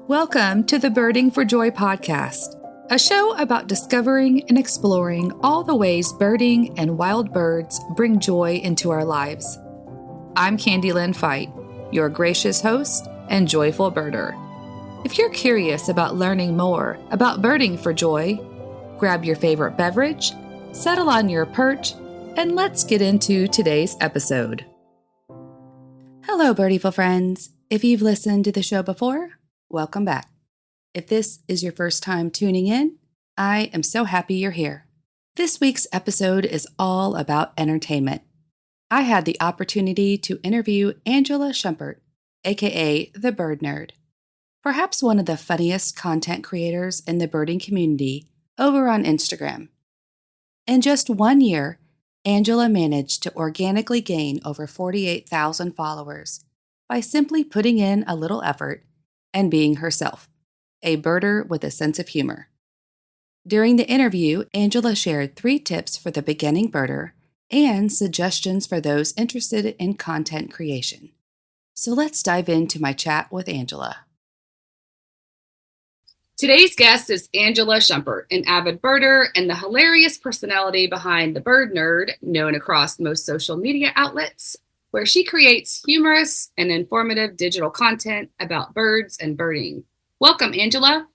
Welcome to the Birding for Joy podcast, a show about discovering and exploring all the ways birding and wild birds bring joy into our lives. I'm Candi Lynn Fite, your gracious host and joyful birder. If you're curious about learning more about birding for joy, grab your favorite beverage, settle on your perch, and let's get into today's episode. Hello, birdieval friends. If you've listened to the show before, welcome back. If this is your first time tuning in, I am so happy you're here. This week's episode is all about entertainment. I had the opportunity to interview Angela Schumpert, aka the Bird Nerd, perhaps one of the funniest content creators in the birding community over on Instagram. In just 1 year, Angela managed to organically gain over 48,000 followers by simply putting in a little effort and being herself, a birder with a sense of humor. During the interview, Angela shared 3 tips for the beginning birder and suggestions for those interested in content creation. So let's dive into my chat with Angela. Today's guest is Angela Schumpert, an avid birder and the hilarious personality behind the Bird Nerd, known across most social media outlets, where she creates humorous and informative digital content about birds and birding. Welcome, Angela.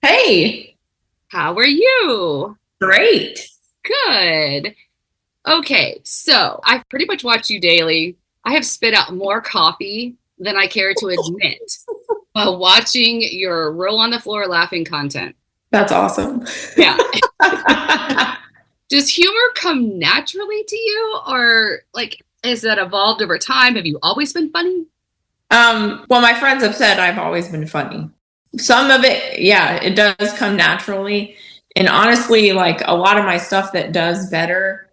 Hey. How are you? Great. Good. Okay, so I pretty much watch you daily. I have spit out more coffee than I care to admit while watching your roll on the floor laughing content. That's awesome. Yeah. Does humor come naturally to you, or has that evolved over time? Have you always been funny? Well, my friends have said I've always been funny. Some of it, yeah, it does come naturally. And honestly, like a lot of my stuff that does better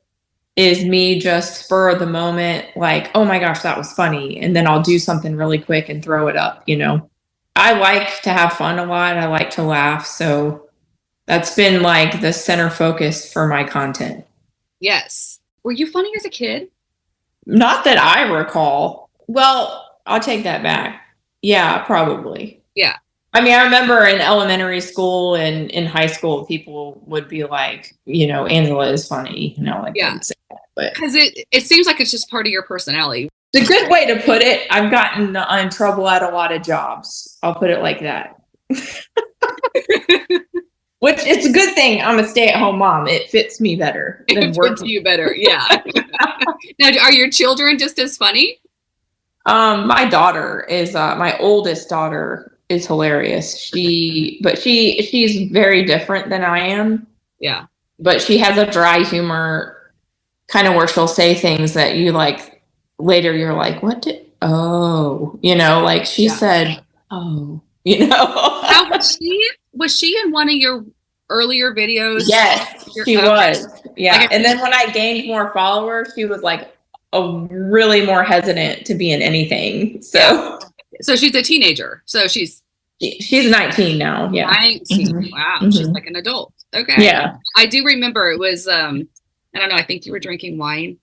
is me just spur of the moment, like, oh my gosh, that was funny. And then I'll do something really quick and throw it up, you know. I like to have fun a lot. I like to laugh. So that's been like the center focus for my content. Yes. Were you funny as a kid? Not that I recall. Well, I'll take that back. Yeah, probably. Yeah. I mean, I remember in elementary school and in high school, people would be like, you know, Angela is funny, you know, like yeah. But because it seems like it's just part of your personality. It's a good way to put it. I've gotten in trouble at a lot of jobs. I'll put it like that. Which it's a good thing. I'm a stay-at-home mom. It fits me better than working. It fits you better, yeah. Now, are your children just as funny? My daughter is my oldest daughter is hilarious. She's very different than I am. Yeah. But she has a dry humor, kind of where she'll say things that you like later. You're like, what did? Oh, you know, like she said, oh, you know. How was she in one of your earlier videos? Yes, she was. Yeah. And then when I gained more followers, she was like really more hesitant to be in anything. So she's a teenager. So she's 19 now. Yeah. 19. Mm-hmm. Wow. Mm-hmm. She's like an adult. Okay. Yeah. I do remember it was, I don't know. I think you were drinking wine.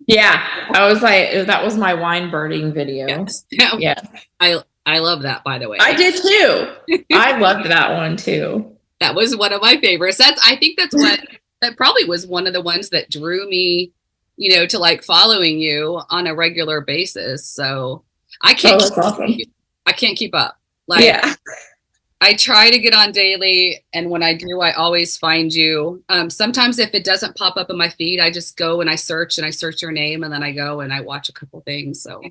Yeah. I was like, that was my wine birding video. Yes. Yeah. I love that, by the way. I did too. I loved that one too. That was one of my favorites. I think that probably was one of the ones that drew me, you know, to like following you on a regular basis. So I can't, I can't keep up. Like, yeah. I try to get on daily, and when I do, I always find you. Sometimes if it doesn't pop up in my feed, I just go and I search your name, and then I go and I watch a couple things. So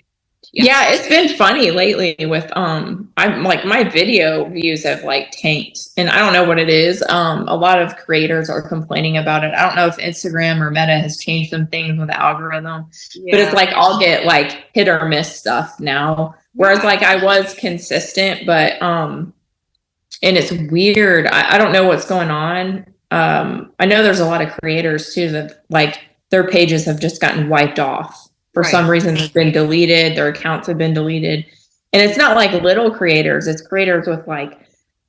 yeah, it's been funny lately with I'm like my video views have like tanked, and I don't know what it is. A lot of creators are complaining about it. I don't know if Instagram or Meta has changed some things with the algorithm, but it's like I'll get like hit or miss stuff now. Whereas like I was consistent, but and it's weird. I don't know what's going on. I know there's a lot of creators too that like their pages have just gotten wiped off. For some reason, they've been deleted. Their accounts have been deleted. And it's not like little creators. It's creators with like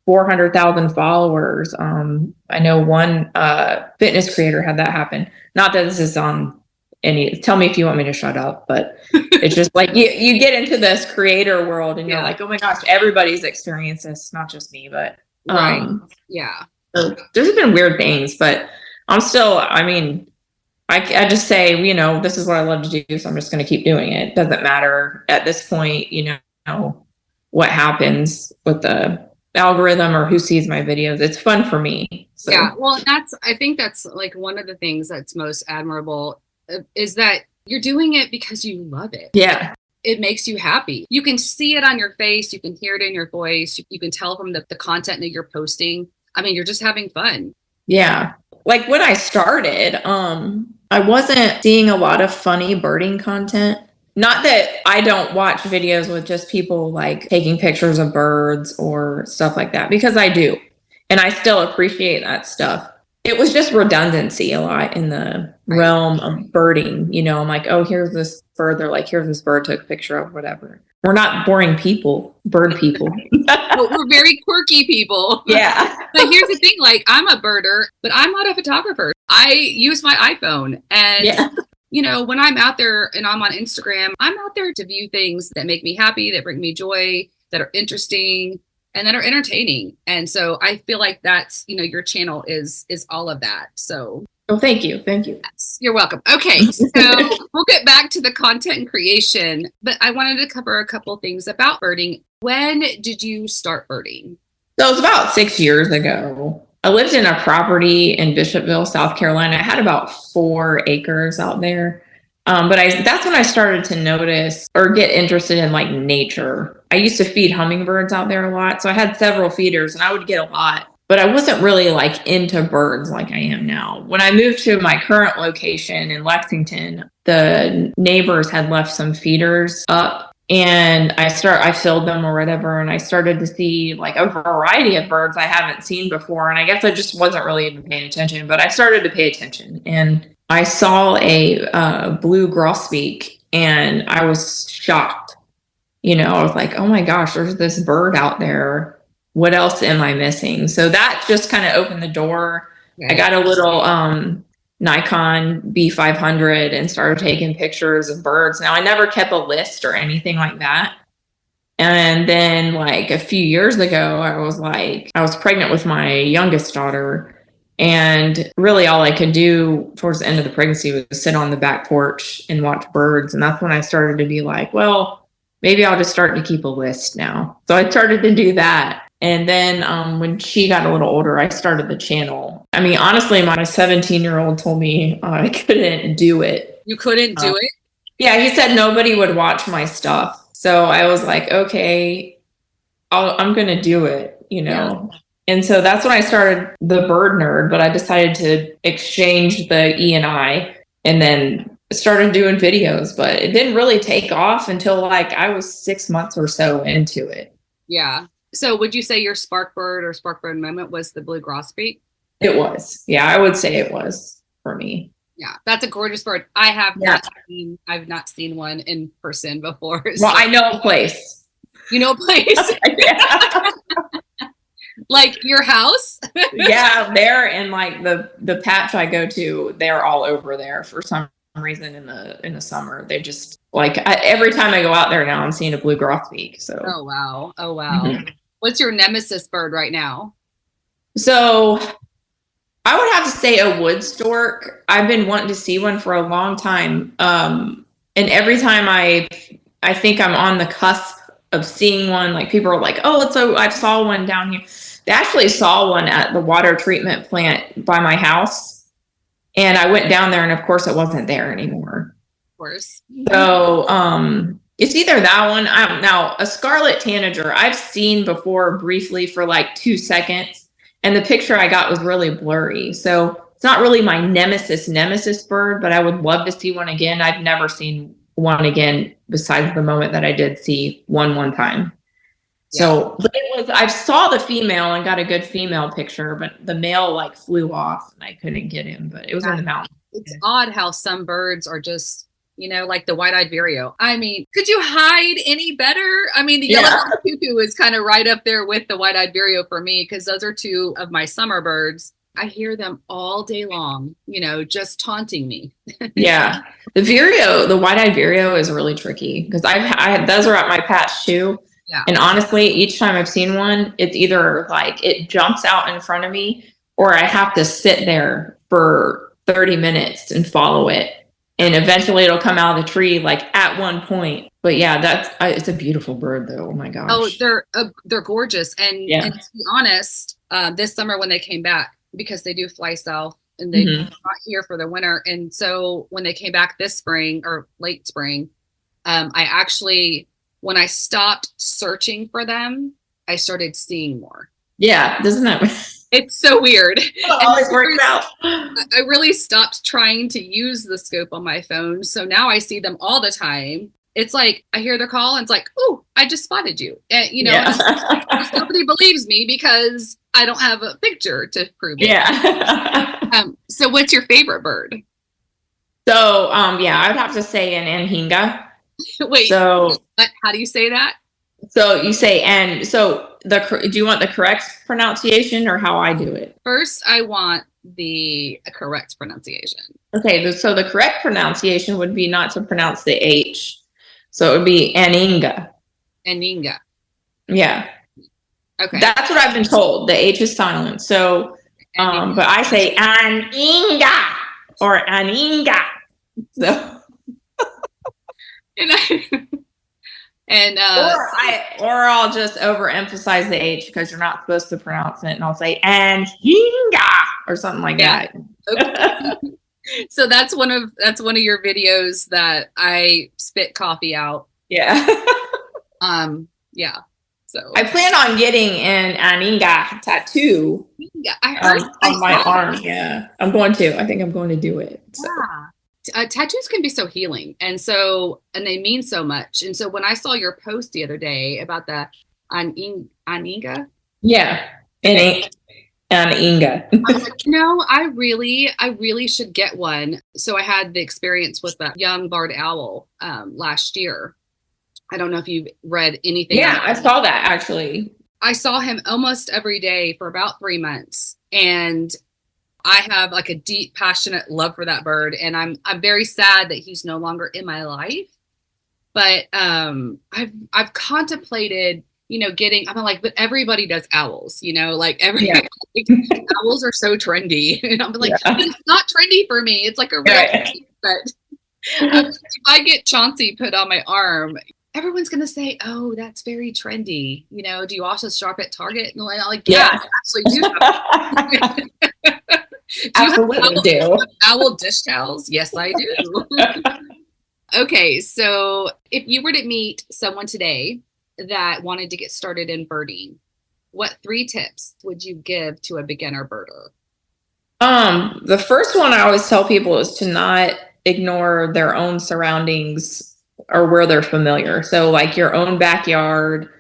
400,000 followers. I know one fitness creator had that happen. Not that this is on tell me if you want me to shut up, but it's just like you get into this creator world and you're like, oh my gosh, everybody's experienced this, not just me, but so there's been weird things, but I'm still, I mean, I just say, you know, this is what I love to do, so I'm just going to keep doing it. Doesn't matter at this point, you know, what happens with the algorithm or who sees my videos. It's fun for me. So. Yeah, well, I think that's like one of the things that's most admirable is that you're doing it because you love it. Yeah. It makes you happy. You can see it on your face. You can hear it in your voice. You can tell from the content that you're posting. I mean, you're just having fun. Yeah. Like when I started, I wasn't seeing a lot of funny birding content. Not that I don't watch videos with just people like taking pictures of birds or stuff like that, because I do. And I still appreciate that stuff. It was just redundancy a lot in the realm of birding. You know, I'm like, oh, here's this bird. They're like, here's this bird, took a picture of, whatever. We're not boring people, bird people. We're very quirky people. Yeah. But here's the thing, like, I'm a birder, but I'm not a photographer. I use my iPhone. And, you know, when I'm out there and I'm on Instagram, I'm out there to view things that make me happy, that bring me joy, that are interesting, and that are entertaining. And so I feel like that's, you know, your channel is all of that. So. Oh, thank you. Thank you. Yes, you're welcome. Okay, so we'll get back to the content creation, but I wanted to cover a couple things about birding. When did you start birding? So it was about 6 years ago. I lived in a property in Bishopville, South Carolina. I had about 4 acres out there. But that's when I started to notice or get interested in like nature. I used to feed hummingbirds out there a lot. So I had several feeders and I would get a lot. But I wasn't really like into birds like I am now. When I moved to my current location in Lexington, the neighbors had left some feeders up and I filled them or whatever. And I started to see like a variety of birds I haven't seen before. And I guess I just wasn't really even paying attention, but I started to pay attention and I saw a blue grosbeak and I was shocked. You know, I was like, oh my gosh, there's this bird out there. What else am I missing? So that just kind of opened the door. I got a little Nikon B500 and started taking pictures of birds. Now I never kept a list or anything like that. And then like a few years ago, I was pregnant with my youngest daughter. And really all I could do towards the end of the pregnancy was sit on the back porch and watch birds. And that's when I started to be like, well, maybe I'll just start to keep a list now. So I started to do that. And then when she got a little older, I started the channel. I mean, honestly, my 17-year-old told me I couldn't do it. You couldn't do it? Yeah, he said nobody would watch my stuff. So I was like, okay, I'm going to do it, you know. Yeah. And so that's when I started the Bird Nerd, but I decided to exchange the E&I and then started doing videos. But it didn't really take off until like I was 6 months or so into it. Yeah. So would you say your spark bird or spark bird moment was the blue grosbeak? It was. Yeah, I would say it was for me. Yeah, that's a gorgeous bird. I've not seen one in person before. Well, I know a place. You know a place? Yeah. Like your house? Yeah, there and like the patch I go to, they're all over there for some reason in the summer. They just like every time I go out there now, I'm seeing a blue grosbeak. So. Oh wow! Mm-hmm. What's your nemesis bird right now? So I would have to say a wood stork. I've been wanting to see one for a long time. And every time I think I'm on the cusp of seeing one, like people are like, oh, I saw one down here. They actually saw one at the water treatment plant by my house. And I went down there and of course it wasn't there anymore. Of course. So, it's either that one. Now a scarlet tanager I've seen before briefly for like 2 seconds. And the picture I got was really blurry. So it's not really my nemesis bird, but I would love to see one again. I've never seen one again besides the moment that I did see one time. Yeah. So but I saw the female and got a good female picture, but the male like flew off and I couldn't get him, but it was in the mountain. It's odd how some birds are just, you know, like the white-eyed vireo. I mean, could you hide any better? I mean, the yellow cuckoo is kind of right up there with the white-eyed vireo for me because those are two of my summer birds. I hear them all day long, just taunting me. Yeah. The white-eyed vireo is really tricky because those are at my patch too. Yeah. And honestly, each time I've seen one, it's either like it jumps out in front of me or I have to sit there for 30 minutes and follow it. And eventually it'll come out of the tree like at one point. But yeah, it's a beautiful bird though. Oh my gosh. Oh, they're gorgeous. And to be honest, this summer when they came back, because they do fly south and they're not here for the winter. And so when they came back this spring or late spring, when I stopped searching for them, I started seeing more. Yeah, doesn't that? It's so weird. It always works out. I really stopped trying to use the scope on my phone. So now I see them all the time. It's like I hear their call and it's like, oh, I just spotted you. And, nobody believes me because I don't have a picture to prove it. Yeah. So what's your favorite bird? So, I would have to say an anhinga. Wait, so how do you say that? So you say, and so do you want the correct pronunciation or how I do it? First, I want the correct pronunciation. Okay. So the correct pronunciation would be not to pronounce the H. So it would be aninga. Aninga. Yeah. Okay. That's what I've been told. The H is silent. So, but I say aninga or aninga. So. Or I'll just overemphasize the H because you're not supposed to pronounce it, and I'll say "anhinga" or something like that. Okay. So that's one of your videos that I spit coffee out. Yeah. Yeah. So I plan on getting an anhinga tattoo. Yeah, I heard on my arm. Yeah, I'm going to. I think I'm going to do it. So. Yeah. Tattoos can be so healing, and they mean so much. And so when I saw your post the other day about the aninga, aninga, I was like, I really should get one. So I had the experience with the young barred owl last year. I don't know if you've read anything. Yeah, I saw that actually. I saw him almost every day for about 3 months, and I have like a deep, passionate love for that bird, and I'm very sad that he's no longer in my life. But I've contemplated, getting. I'm like, but everybody does owls, like owls are so trendy, and I'm like, it's not trendy for me. It's like a real thing, but if I get Chauncey put on my arm, everyone's gonna say, "Oh, that's very trendy." Do you also shop at Target? And I'm like, yeah, I actually do. Absolutely do. Owl dish towels? Yes, I do. Okay, so if you were to meet someone today that wanted to get started in birding, what 3 tips would you give to a beginner birder? The first one I always tell people is to not ignore their own surroundings or where they're familiar. So like your own backyard.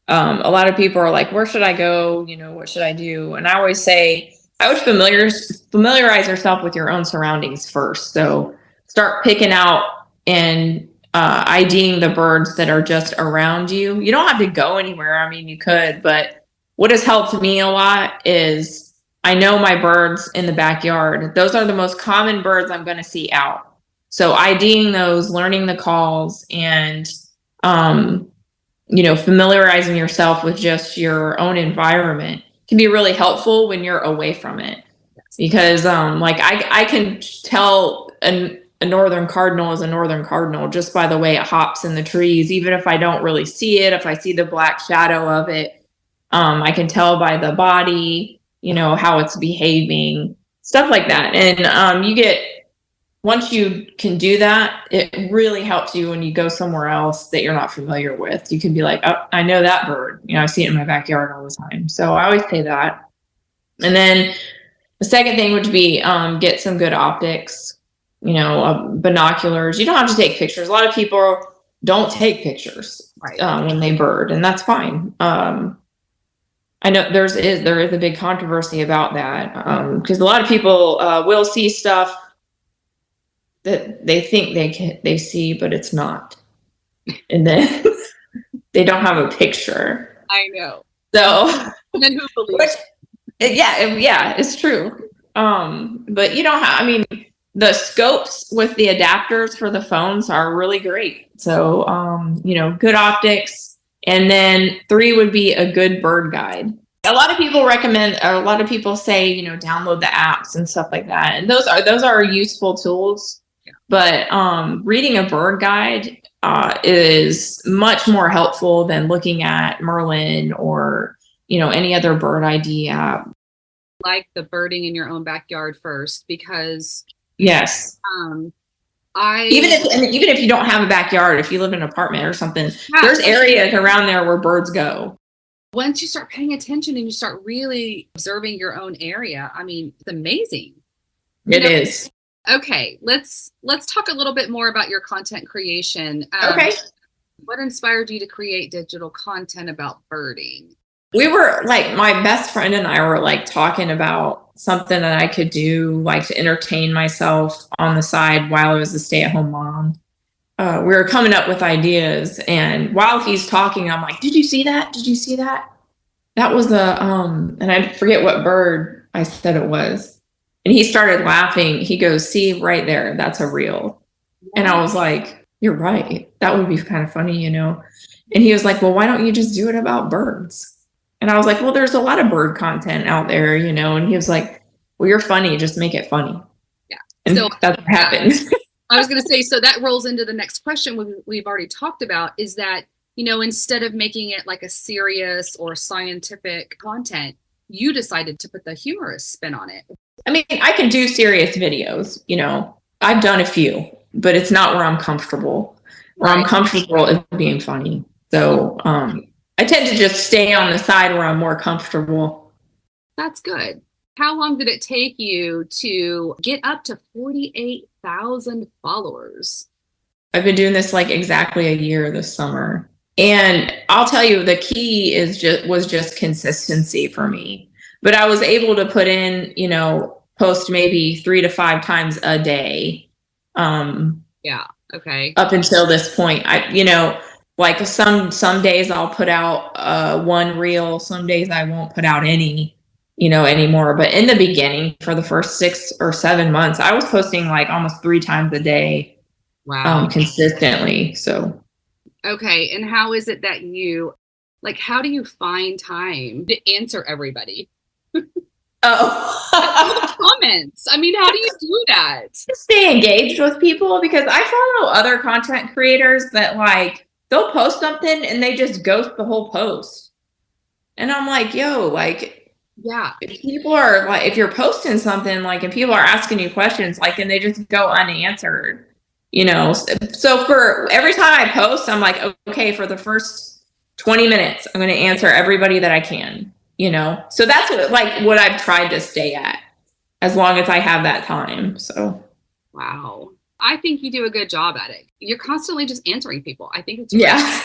A lot of people are like, where should I go? What should I do? And I always say, I would familiarize yourself with your own surroundings first. So start picking out and IDing the birds that are just around you. You don't have to go anywhere. I mean, you could, but what has helped me a lot is I know my birds in the backyard. Those are the most common birds I'm going to see out. So IDing those, learning the calls, and familiarizing yourself with just your own environment can be really helpful when you're away from it. Because I can tell a northern cardinal is a northern cardinal just by the way it hops in the trees, even if I don't really see it. If I see the black shadow of it, I can tell by the body, how it's behaving, stuff like that. And once you can do that, it really helps you when you go somewhere else that you're not familiar with. You can be like, oh, I know that bird. I see it in my backyard all the time. So I always say that. And then the second thing would be get some good optics, binoculars. You don't have to take pictures. A lot of people don't take pictures when they bird, and that's fine. I know there is a big controversy about that because a lot of people will see stuff that they think they see, but it's not. And then they don't have a picture. I know. So and then who believes? Yeah, it's true. But you don't have, I mean, the scopes with the adapters for the phones are really great. So, good optics. And then 3 would be a good bird guide. A lot of people recommend, or a lot of people say, download the apps and stuff like that. And those are useful tools. Yeah. But reading a bird guide is much more helpful than looking at Merlin or, any other bird ID app. Like the birding in your own backyard first, because yes, even if you don't have a backyard, if you live in an apartment or something, there's areas around there where birds go. Once you start paying attention and you start really observing your own area, I mean, it's amazing. It is. Okay, let's talk a little bit more about your content creation. Okay. What inspired you to create digital content about birding? We were my best friend and I were talking about something that I could do to entertain myself on the side while I was a stay-at-home mom. We were coming up with ideas, and while he's talking, I'm like, did you see that? Did you see that? That was and I forget what bird I said it was. And he started laughing. He goes, see right there, that's a reel. And I was like, you're right. That would be kind of funny, And he was like, well, why don't you just do it about birds? And I was like, well, there's a lot of bird content out there, And he was like, well, you're funny. Just make it funny. Yeah. And so that's what happened. I was going to say, so that rolls into the next question we've already talked about, is that, instead of making it like a serious or scientific content, you decided to put the humorous spin on it. I mean, I can do serious videos, I've done a few, but it's not where I'm comfortable. Where I'm comfortable is being funny. So, I tend to just stay on the side where I'm more comfortable. That's good. How long did it take you to get up to 48,000 followers? I've been doing this exactly a year this summer. And I'll tell you, the key was just consistency for me. But I was able to put in, post maybe 3 to 5 times a day. Yeah. Okay. Up until this point, some days I'll put out one reel. Some days I won't put out any, anymore. But in the beginning, for the first 6 or 7 months, I was posting almost 3 times a day. Wow. Consistently. So. Okay. And how is it that how do you find time to answer everybody? Oh. Comments. I mean, how do you do that? Stay engaged with people, because I follow other content creators that they'll post something and they just ghost the whole post. And I'm like, yo, yeah, if people are if you're posting something and people are asking you questions, and they just go unanswered, So for every time I post, I'm like, okay, for the first 20 minutes, I'm going to answer everybody that I can, So that's what I've tried to stay at, as long as I have that time. So. Wow. I think you do a good job at it. You're constantly just answering people. I think it's great. Yeah.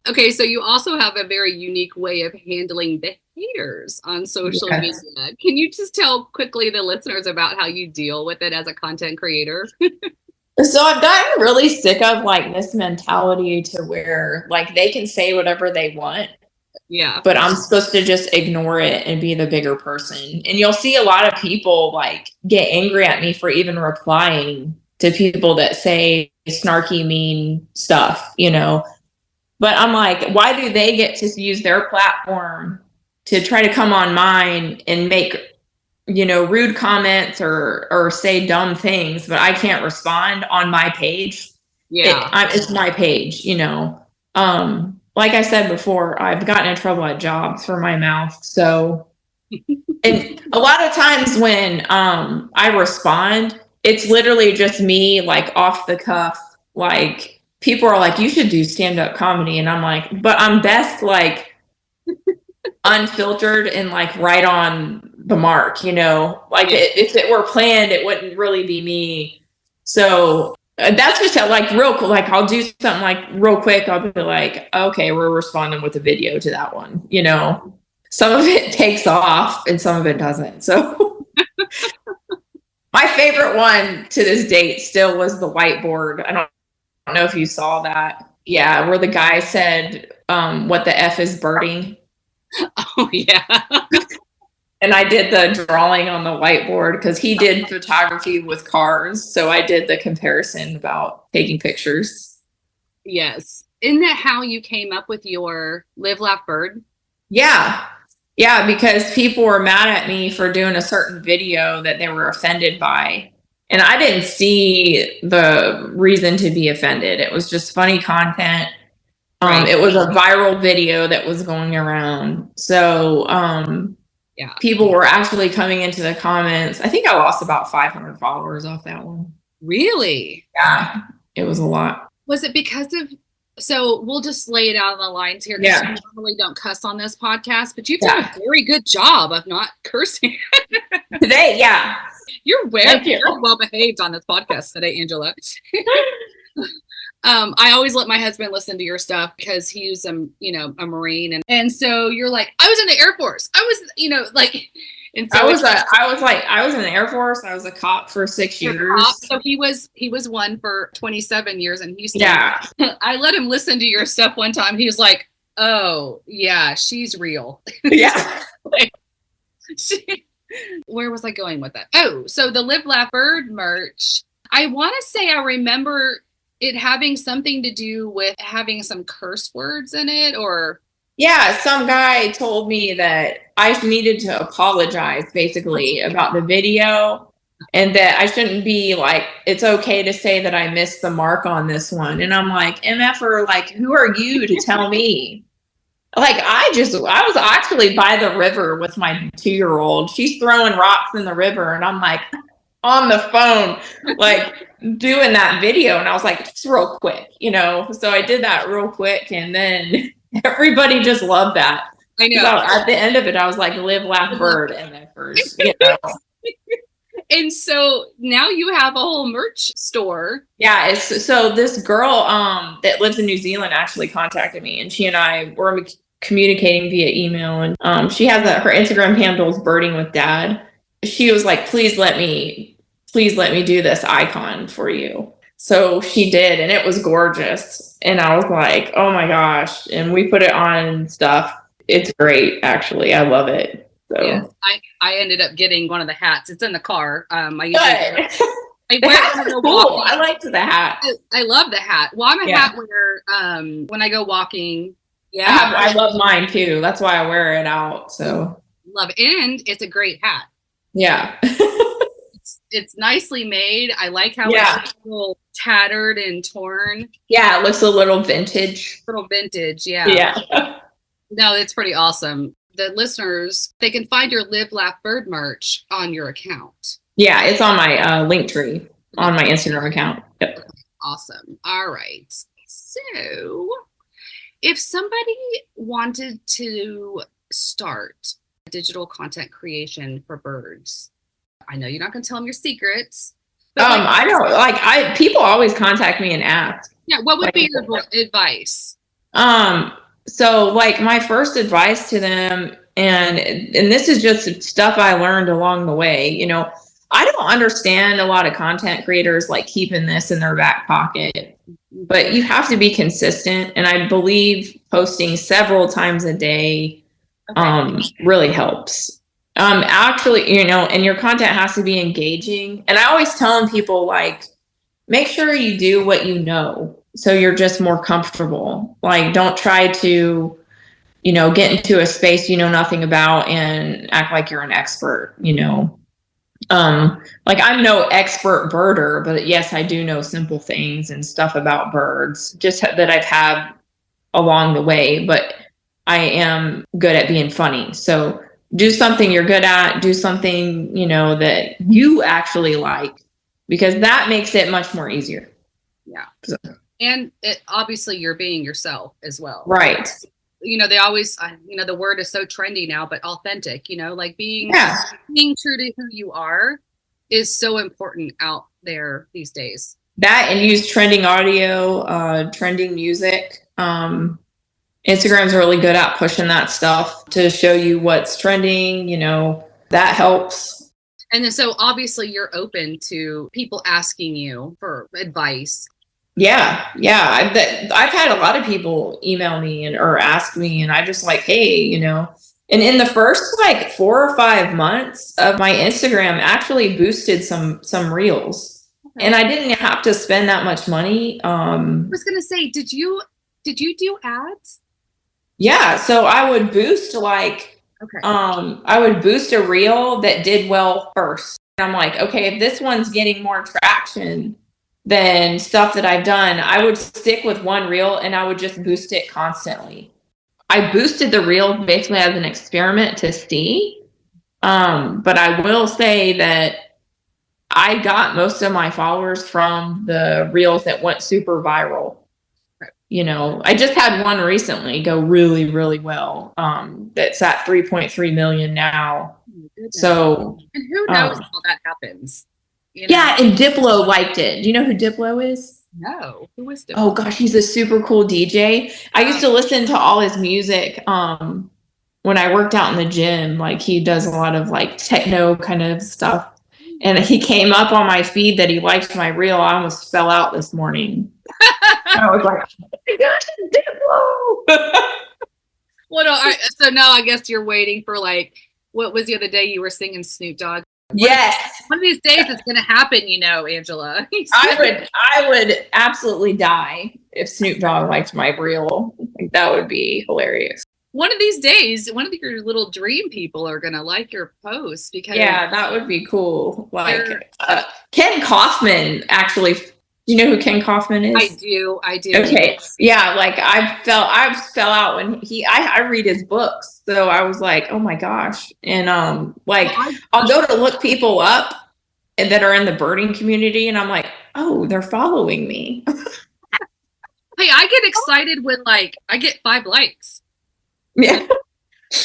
Okay, so you also have a very unique way of handling the haters on social media. Can you just tell quickly the listeners about how you deal with it as a content creator? So I've gotten really sick of this mentality to where they can say whatever they want. Yeah. But I'm supposed to just ignore it and be the bigger person. And you'll see a lot of people get angry at me for even replying to people that say snarky, mean stuff, But I'm like, why do they get to use their platform to try to come on mine and make, rude comments or say dumb things, but I can't respond on my page? Yeah. It's my page, Like I said before, I've gotten in trouble at jobs for my mouth. So, and a lot of times when I respond, it's literally just me off the cuff. People are like, you should do stand-up comedy. And I'm like, but I'm best unfiltered and right on the mark, if it were planned, it wouldn't really be me. So that's just real cool. I'll do something real quick. I'll be like, okay, we're responding with a video to that one. Some of it takes off and some of it doesn't. So my favorite one to this date still was the whiteboard. I don't know if you saw that. Yeah, where the guy said, what the F is birding. Oh, yeah. And I did the drawing on the whiteboard because he did photography with cars. So I did the comparison about taking pictures. Yes. Isn't that how you came up with your Live, Laugh, Bird? Yeah. Yeah, because people were mad at me for doing a certain video that they were offended by. And I didn't see the reason to be offended. It was just funny content. Right. It was a viral video that was going around. So yeah, people were actually coming into the comments. I think I lost about 500 followers off that one. Really? Yeah, it was a lot. Was it because of, so we'll just lay it out on the lines here, because we normally don't cuss on this podcast, but you've done a very good job of not cursing. Today, yeah. You're very well behaved on this podcast today, Angela. I always let my husband listen to your stuff because he's a Marine, and so you're like, I was in the Air Force. I was, like, and so I was in the Air Force. I was a cop for 6 years. So he was one for 27 years in Houston. Yeah. I let him listen to your stuff one time. He was like, oh yeah, she's real. Yeah. Where was I going with that? Oh, so the Live, Laugh, Bird merch. I want to say I remember it having something to do with having some curse words in it, or yeah, some guy told me that I needed to apologize basically about the video, and that I shouldn't be like, it's okay to say that I missed the mark on this one. And I'm like, MFer, like, who are you to tell me? Like, I was actually by the river with my 2-year-old. She's throwing rocks in the river, and I'm like on the phone, like doing that video. And I was like, just real quick, so I did that real quick. And then everybody just loved that. I know. At the end of it, I was like, Live, Laugh, Bird. And then first, And so now you have a whole merch store. Yeah. So this girl that lives in New Zealand actually contacted me, and she and I were communicating via email. And she has her Instagram handle is Birding with Dad. She was like, please let me do this icon for you. So she did, and it was gorgeous. And I was like, oh my gosh. And we put it on stuff. It's great, actually. I love it. So yes, I ended up getting one of the hats. It's in the car. I wear it cool. I liked the hat. I love the hat. Well, I'm a hat wearer when I go walking. Yeah. I love mine too. That's why I wear it out. So love it. And it's a great hat. Yeah. It's nicely made. I like how it's a little tattered and torn. Yeah, it looks a little vintage. Yeah. Yeah. No, it's pretty awesome. The listeners, they can find your Live, Laugh, Bird merch on your account. Yeah, it's on my Linktree on my Instagram account. Yep. Awesome. All right. So if somebody wanted to start digital content creation for birds, I know you're not going to tell them your secrets. But I know, people always contact me and ask. Yeah. What would be your advice? So like my first advice to them, and this is just stuff I learned along the way, I don't understand a lot of content creators like keeping this in their back pocket, but you have to be consistent. And I believe posting several times a day really helps. Actually, and your content has to be engaging. And I always tell people, like, make sure you do what you know, so you're just more comfortable. Like, don't try to, get into a space you know nothing about and act like you're an expert, Like, I'm no expert birder, but yes, I do know simple things and stuff about birds, just that I've had along the way, but I am good at being funny. So do something you're good at, do something, that you actually like, because that makes it much more easier. Yeah. So. And obviously you're being yourself as well. Right. They always, the word is so trendy now, but authentic, like being true to who you are is so important out there these days. That, and use trending audio, trending music. Instagram's really good at pushing that stuff to show you what's trending, that helps. And then, so obviously you're open to people asking you for advice. Yeah. I've had a lot of people email me or ask me, and I just like, hey, And in the first like 4 or 5 months of my Instagram actually boosted some reels. Okay. And I didn't have to spend that much money. I was gonna say, did you do ads? Yeah, so I would boost I would boost a reel that did well first. And I'm like, okay, if this one's getting more traction than stuff that I've done, I would stick with one reel and I would just boost it constantly. I boosted the reel basically as an experiment to see. But I will say that I got most of my followers from the reels that went super viral. You know, I just had one recently go really, really well. That's at 3.3 million now. So, and who knows how that happens? You know? Yeah, and Diplo liked it. Do you know who Diplo is? No, who is Diplo? Oh gosh, he's a super cool DJ. I used to listen to all his music when I worked out in the gym. Like he does a lot of like techno kind of stuff. And he came up on my feed that he liked my reel. I almost fell out this morning. I was like, oh my gosh, Diplo. Well, no, so now I guess you're waiting for like, what was the other day you were singing Snoop Dogg? Yes. One of these days it's going to happen, you know, Angela. I would absolutely die if Snoop Dogg liked my reel. Like, that would be hilarious. One of these days, one of your little dream people are going to like your post because that would be cool. Like Ken Kaufman, actually. Do you know who Ken Kaufman is? I do. Okay. Yeah. Like I fell out when I read his books. So I was like, oh my gosh. And I'll go to look people up and that are in the birding community. And I'm like, oh, they're following me. Hey, I get excited when like I get 5 likes. Yeah.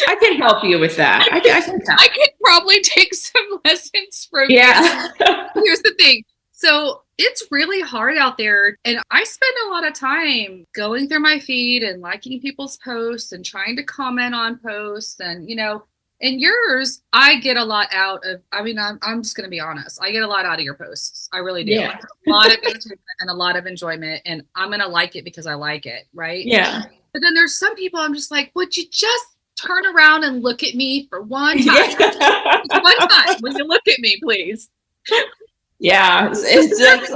I can help you with that. I could probably take some lessons from you. Here's the thing. So it's really hard out there. And I spend a lot of time going through my feed and liking people's posts and trying to comment on posts. And, you know, in yours, I get a lot out of, I mean, I'm just going to be honest. I get a lot out of your posts. I really do. Yeah. A lot of entertainment and a lot of enjoyment. And I'm going to like it because I like it. Right. Yeah. But then there's some people I'm just like, would you just turn around and look at me for one time? Just one time. Will you look at me, please? Yeah, it's just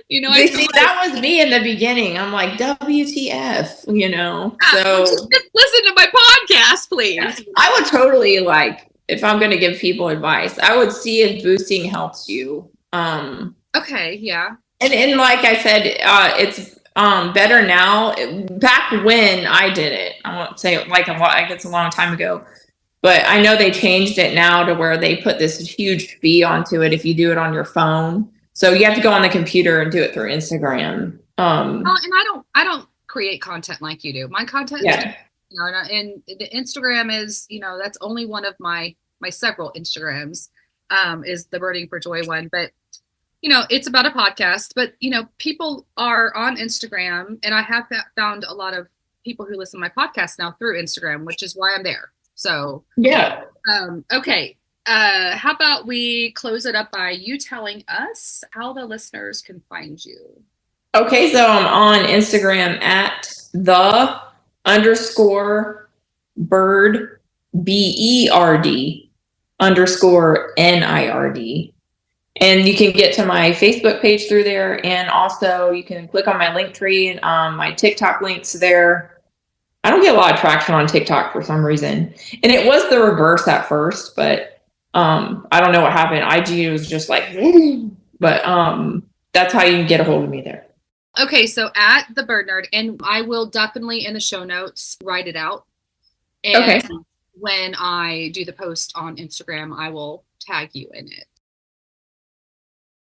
you know. See, that was me in the beginning. I'm like, WTF, you know. So just listen to my podcast, please. I would totally like if I'm going to give people advice. I would see if boosting helps you. Okay, yeah. And like I said, it's better now. Back when I did it, I won't say like it's a long time ago. But I know they changed it now to where they put this huge fee onto it if you do it on your phone. So you have to go on the computer and do it through Instagram. And I don't create content like you do. My content, you know, and the Instagram is, you know, that's only one of my several Instagrams, is the Birding for Joy one. But you know, it's about a podcast. But you know, people are on Instagram, and I have found a lot of people who listen to my podcast now through Instagram, which is why I'm there. So yeah. Okay. How about we close it up by you telling us how the listeners can find you? Okay, so I'm on Instagram at _bird BERD_NIRD. And you can get to my Facebook page through there, and also you can click on my link tree and my TikTok links there. I don't get a lot of traction on TikTok for some reason. And it was the reverse at first, but I don't know what happened. IG was just like, but that's how you can get a hold of me there. Okay, so at the Bird Nerd, and I will definitely in the show notes write it out. And okay. When I do the post on Instagram, I will tag you in it.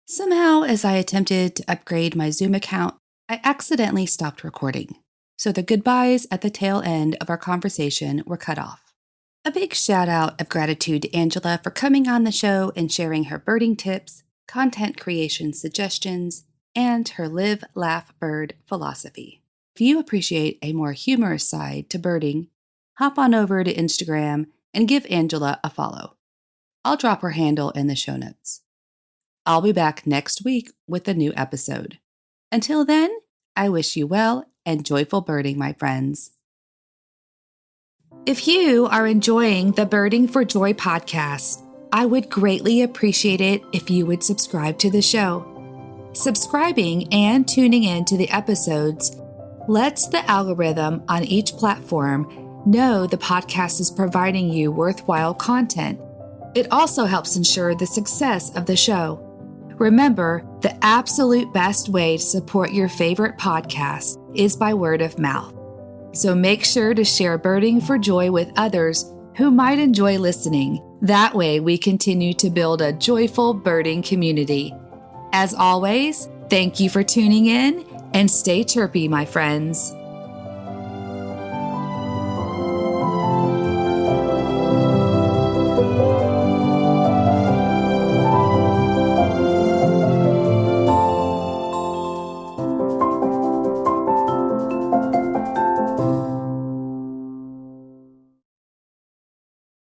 Somehow, as I attempted to upgrade my Zoom account, I accidentally stopped recording. So the goodbyes at the tail end of our conversation were cut off. A big shout out of gratitude to Angela for coming on the show and sharing her birding tips, content creation suggestions, and her live, laugh, bird philosophy. If you appreciate a more humorous side to birding, hop on over to Instagram and give Angela a follow. I'll drop her handle in the show notes. I'll be back next week with a new episode. Until then, I wish you well and joyful birding, my friends. If you are enjoying the Birding for Joy podcast, I would greatly appreciate it if you would subscribe to the show. Subscribing and tuning in to the episodes lets the algorithm on each platform know the podcast is providing you worthwhile content. It also helps ensure the success of the show. Remember, the absolute best way to support your favorite podcast is by word of mouth. So make sure to share Birding for Joy with others who might enjoy listening. That way we continue to build a joyful birding community. As always, thank you for tuning in and stay chirpy, my friends.